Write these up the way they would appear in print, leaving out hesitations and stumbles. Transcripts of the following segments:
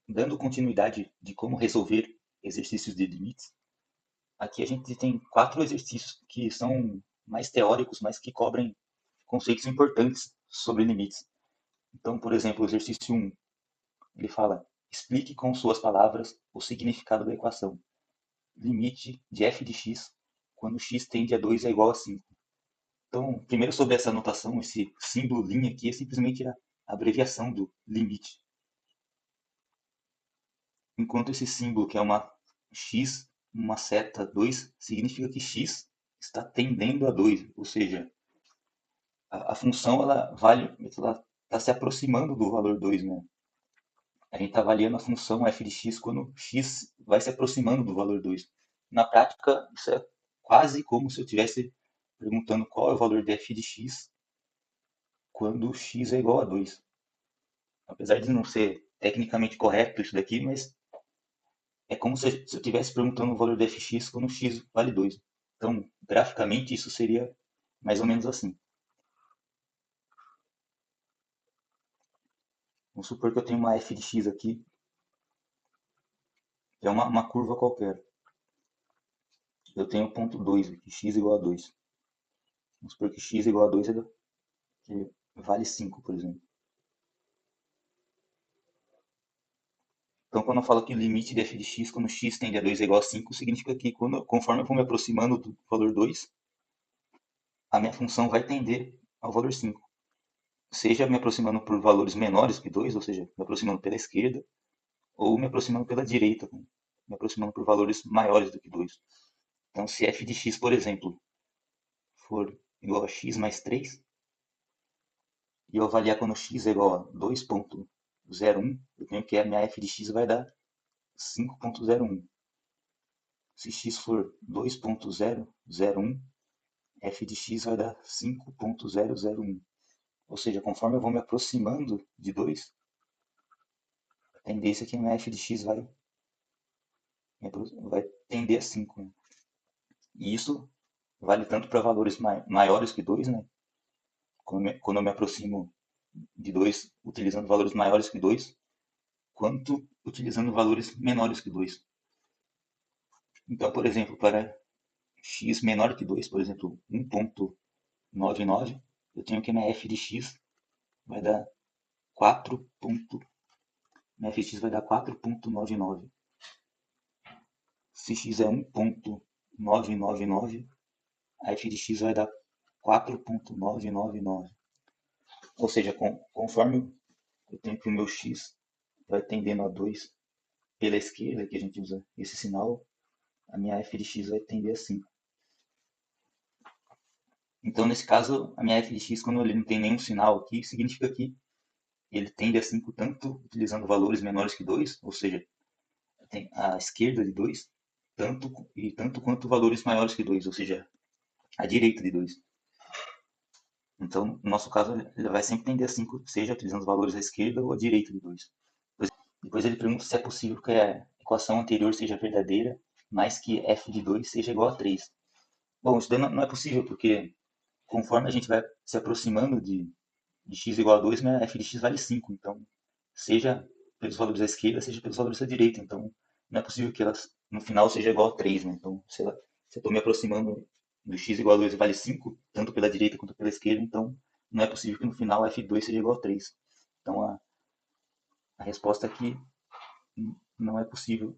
dando continuidade de como resolver exercícios de limites, aqui a gente tem 4 exercícios que são mais teóricos, mas que cobrem conceitos importantes sobre limites. Então, por exemplo, o exercício 1, ele fala: explique com suas palavras o significado da equação. Limite de f de x quando x tende a 2 é igual a 5. Então, primeiro sobre essa notação, esse símbolo linha aqui é simplesmente a abreviação do limite. Enquanto esse símbolo, que é uma x, uma seta 2, significa que x está tendendo a 2, ou seja, a função ela está se aproximando do valor 2, né? A gente está avaliando a função f de x quando x vai se aproximando do valor 2. Na prática, isso é quase como se eu estivesse perguntando qual é o valor de f de x quando x é igual a 2. Apesar de não ser tecnicamente correto isso daqui, mas é como se eu estivesse perguntando o valor de fx quando x vale 2. Então, graficamente, isso seria mais ou menos assim. Vamos supor que eu tenho uma f de x aqui, que é uma curva qualquer. Eu tenho o ponto 2 aqui, x igual a 2. Vamos supor que x igual a 2 que vale 5, por exemplo. Então, quando eu falo que o limite de f de x quando x tende a 2 é igual a 5, significa que conforme eu vou me aproximando do valor 2, a minha função vai tender ao valor 5. Seja me aproximando por valores menores que 2, ou seja, me aproximando pela esquerda, ou me aproximando pela direita, me aproximando por valores maiores do que 2. Então, se f de x, por exemplo, for igual a x mais 3, e eu avaliar quando x é igual a 2,01, eu tenho que a minha f de x vai dar 5,01. Se x for 2,001, f de x vai dar 5,001. Ou seja, conforme eu vou me aproximando de 2, a tendência é que a minha f de x vai tender a 5. Né? E isso vale tanto para valores maiores que 2, né? Quando eu me aproximo de 2 utilizando valores maiores que 2, quanto utilizando valores menores que 2. Então, por exemplo, para x menor que 2, por exemplo, 1,99, eu tenho que a minha f de x vai dar 4. Minha f de x vai dar 4,99. Se x é 1,999, a f de x vai dar 4,999. Ou seja, conforme eu tenho que o meu x vai tendendo a 2 pela esquerda, que a gente usa esse sinal, a minha f de x vai tender a 5. Então, nesse caso, a minha f de x, quando ele não tem nenhum sinal aqui, significa que ele tende a 5 tanto utilizando valores menores que 2, ou seja, tem a esquerda de 2, tanto quanto valores maiores que 2, ou seja, a direita de 2. Então, no nosso caso, ele vai sempre tender a 5, seja utilizando os valores à esquerda ou à direita de 2. Depois ele pergunta se é possível que a equação anterior seja verdadeira, mas que f de 2 seja igual a 3. Bom, isso daí não é possível, porque conforme a gente vai se aproximando de x igual a 2, minha f de x vale 5. Então, seja pelos valores à esquerda, seja pelos valores à direita. Então, não é possível que ela no final seja igual a 3. Né? Então, se eu estou me aproximando do x igual a 2 e vale 5, tanto pela direita quanto pela esquerda, então não é possível que no final f de 2 seja igual a 3. Então, a resposta aqui não é possível.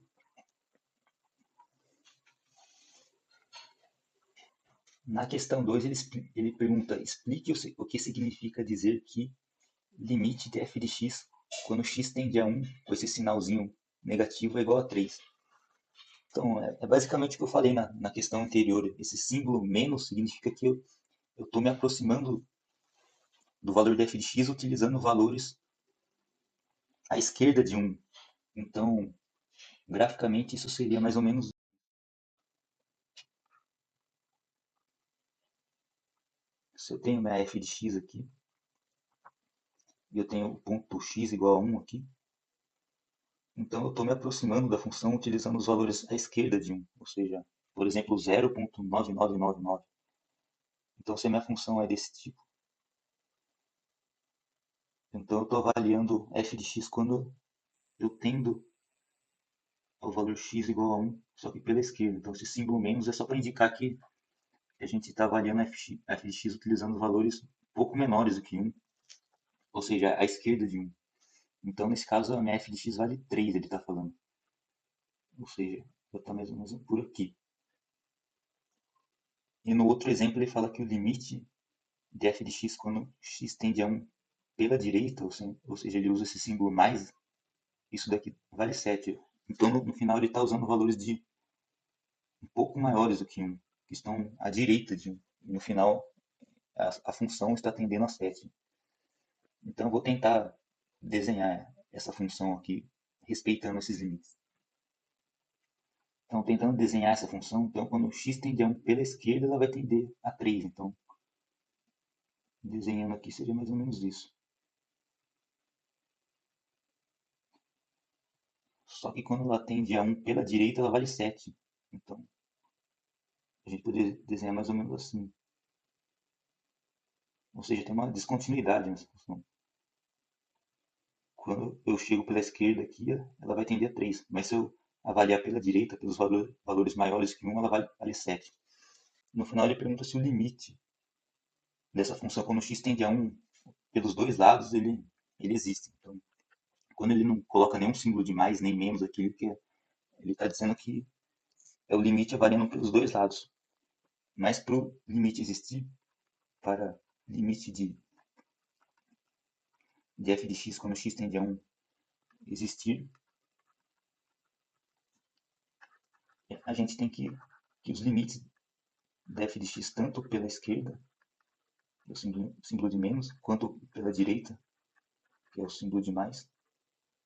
Na questão 2, ele pergunta: explique o que significa dizer que limite de f de x quando x tende a 1, com esse sinalzinho negativo, é igual a 3. Então, é basicamente o que eu falei na questão anterior. Esse símbolo menos significa que eu estou me aproximando do valor de f de x utilizando valores à esquerda de 1. Então, graficamente, isso seria mais ou menos. Se eu tenho minha f de x aqui, e eu tenho o ponto x igual a 1 aqui, então eu estou me aproximando da função utilizando os valores à esquerda de 1, ou seja, por exemplo, 0,9999. Então, se a minha função é desse tipo, então eu estou avaliando f de x quando eu tendo ao valor x igual a 1, só que pela esquerda. Então, esse símbolo menos é só para indicar que a gente está avaliando f de x utilizando valores um pouco menores do que 1, ou seja, à esquerda de 1. Então, nesse caso, a minha f de x vale 3, ele está falando. Ou seja, eu estou mais ou menos por aqui. E no outro exemplo, ele fala que o limite de f de x quando x tende a 1 pela direita, ou seja, ele usa esse símbolo mais, isso daqui vale 7. Então, no final, ele está usando valores de um pouco maiores do que 1, que estão à direita de 1. E no final, a função está tendendo a 7. Então, eu vou tentar desenhar essa função aqui, respeitando esses limites. Então, tentando desenhar essa função, então, quando x tende a 1 pela esquerda, ela vai tender a 3. Então, desenhando aqui seria mais ou menos isso. Só que quando ela tende a 1 pela direita, ela vale 7. Então, a gente poderia desenhar mais ou menos assim. Ou seja, tem uma descontinuidade nessa função. Quando eu chego pela esquerda aqui, ela vai tender a 3. Mas se eu avaliar pela direita, pelos valores maiores que 1, ela vale 7. No final, ele pergunta se o limite dessa função, quando x tende a 1, pelos dois lados, ele existe. Então, quando ele não coloca nenhum símbolo de mais nem menos aqui, ele está dizendo que é o limite avaliando pelos dois lados. Mas para o limite existir, para limite de f de x quando x tende a 1 existir, a gente tem que os limites da f de x, tanto pela esquerda, que é o símbolo de menos, quanto pela direita, que é o símbolo de mais,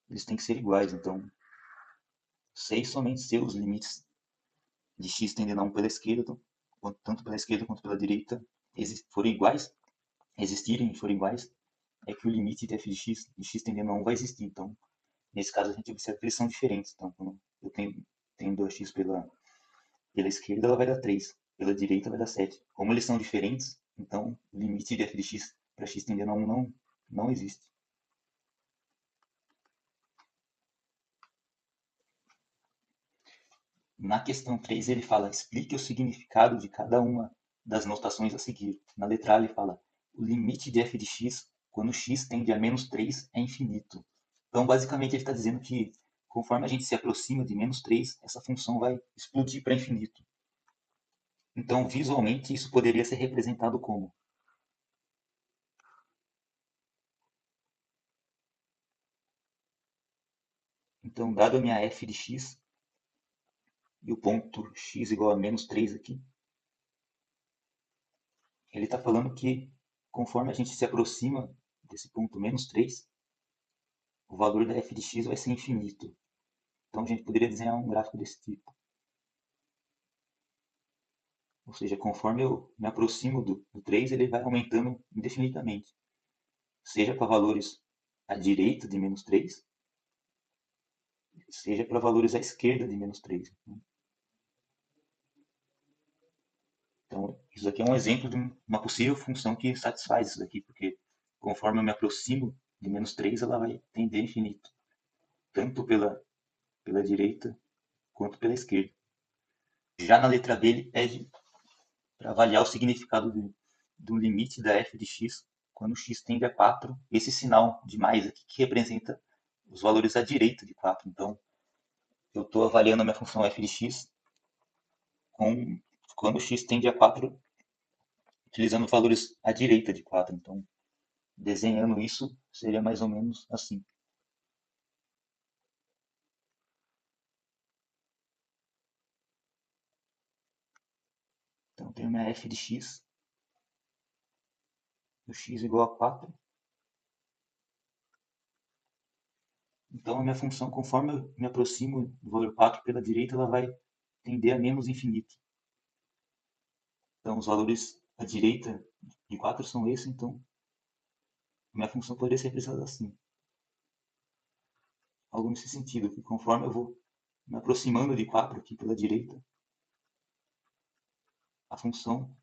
eles têm que ser iguais. Então, somente se os limites de x tendendo a 1 pela esquerda, tanto pela esquerda quanto pela direita, forem iguais, existirem e forem iguais, é que o limite de f de x tendendo a 1 vai existir. Então, nesse caso, a gente observa que eles são diferentes. Então, quando eu tendo a x pela esquerda, ela vai dar 3. Pela direita, vai dar 7. Como eles são diferentes, então o limite de f de x para x tendendo a 1 não existe. Na questão 3, ele fala, explique o significado de cada uma das notações a seguir. Na letra A, ele fala, o limite de f de x, quando x tende a menos 3, é infinito. Então, basicamente, ele está dizendo que, conforme a gente se aproxima de menos 3, essa função vai explodir para infinito. Então, visualmente, isso poderia ser representado como? Então, dado a minha f de x, e o ponto x igual a menos 3 aqui, ele está falando que, conforme a gente se aproxima desse ponto menos 3, o valor da f de x vai ser infinito. Então, a gente poderia desenhar um gráfico desse tipo. Ou seja, conforme eu me aproximo do 3, ele vai aumentando indefinidamente. Seja para valores à direita de menos 3, seja para valores à esquerda de menos 3. Então, isso aqui é um exemplo de uma possível função que satisfaz isso daqui, porque conforme eu me aproximo de menos 3, ela vai tender a infinito, tanto pela direita quanto pela esquerda. Já na letra B, ele pede para avaliar o significado do limite da f de x quando x tende a 4, esse sinal de mais aqui que representa os valores à direita de 4. Então, eu estou avaliando a minha função f de x quando x tende a 4, utilizando valores à direita de 4. Então, desenhando isso, seria mais ou menos assim. Então, tenho minha f de x, o x igual a 4. Então, a minha função, conforme eu me aproximo do valor 4 pela direita, ela vai tender a menos infinito. Então, os valores à direita de 4 são esses, então minha função poderia ser representada assim. Algo nesse sentido, que conforme eu vou me aproximando de 4 aqui pela direita, a função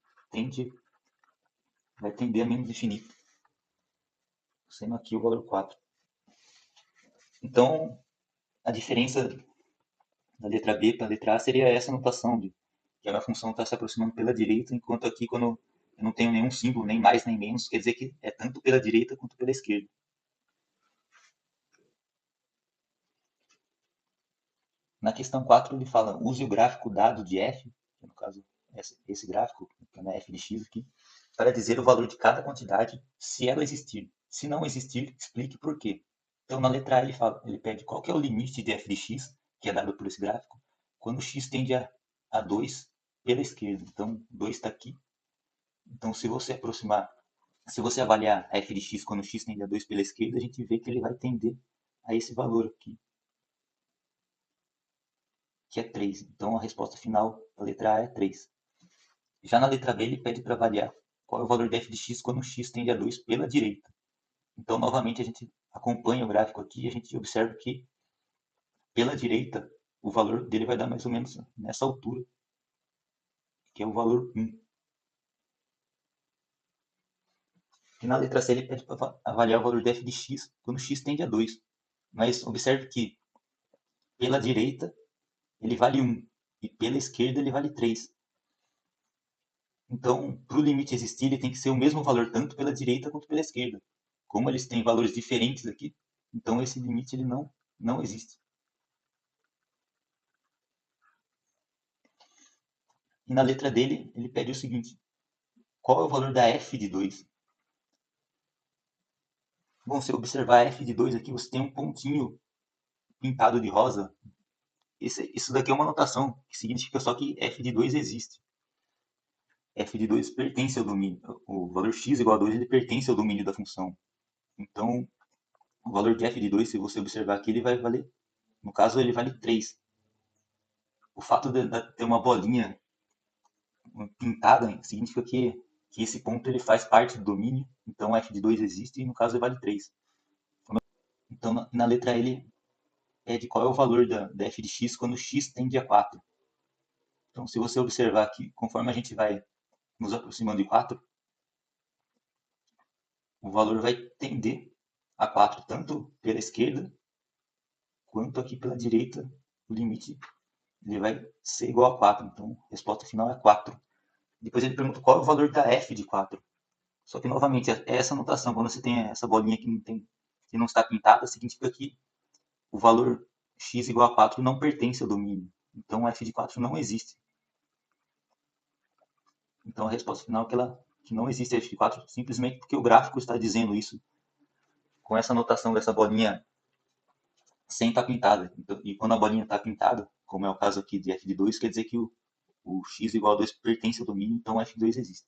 vai tender a menos infinito, sendo aqui o valor 4. Então, A diferença da letra B para a letra A seria essa notação de que a minha função está se aproximando pela direita, enquanto aqui quando eu não tenho nenhum símbolo, nem mais nem menos, quer dizer que é tanto pela direita quanto pela esquerda. Na questão 4 ele fala, use o gráfico dado de f, que no caso esse gráfico, que é f de x aqui, para dizer o valor de cada quantidade, se ela existir. Se não existir, explique por quê. Então na letra A ele pede qual que é o limite de f de x, que é dado por esse gráfico, quando x tende a 2 pela esquerda. Então 2 está aqui. Então se você avaliar a f de x quando x tende a 2 pela esquerda, a gente vê que ele vai tender a esse valor aqui, que é 3. Então a resposta final da letra A é 3. Já na letra B ele pede para avaliar qual é o valor de f de x quando x tende a 2 pela direita. Então novamente a gente acompanha o gráfico aqui e a gente observa que pela direita o valor dele vai dar mais ou menos nessa altura, que é o valor 1. E na letra C ele pede para avaliar o valor de f de x quando x tende a 2. Mas observe que pela direita ele vale 1 e pela esquerda ele vale 3. Então, para o limite existir, ele tem que ser o mesmo valor tanto pela direita quanto pela esquerda. Como eles têm valores diferentes aqui, então esse limite ele não existe. E na letra dele, ele pede o seguinte, qual é o valor da f de 2? Bom, se observar a f de 2 aqui, você tem um pontinho pintado de rosa. Isso daqui é uma notação, que significa só que f de 2 existe. F de 2 pertence ao domínio. O valor x igual a 2 ele pertence ao domínio da função. Então, o valor de f de 2, se você observar aqui, ele vai valer, no caso, ele vale 3. O fato de ter uma bolinha pintada significa que esse ponto ele faz parte do domínio, então f de 2 existe e no caso ele vale 3. Então na letra A ele pede qual é o valor da f de x quando x tende a 4. Então se você observar aqui, conforme a gente vai nos aproximando de 4, o valor vai tender a 4, tanto pela esquerda quanto aqui pela direita, o limite ele vai ser igual a 4. Então a resposta final é 4. Depois ele pergunta qual é o valor da f de 4. Só que, novamente, essa notação, quando você tem essa bolinha que não está pintada, significa que o valor x igual a 4 não pertence ao domínio. Então, f de 4 não existe. Então, a resposta final é que não existe f de 4, simplesmente porque o gráfico está dizendo isso com essa notação dessa bolinha sem estar pintada. Então, e quando a bolinha está pintada, como é o caso aqui de f de 2, quer dizer que o x igual a 2 pertence ao domínio, então f de 2 existe.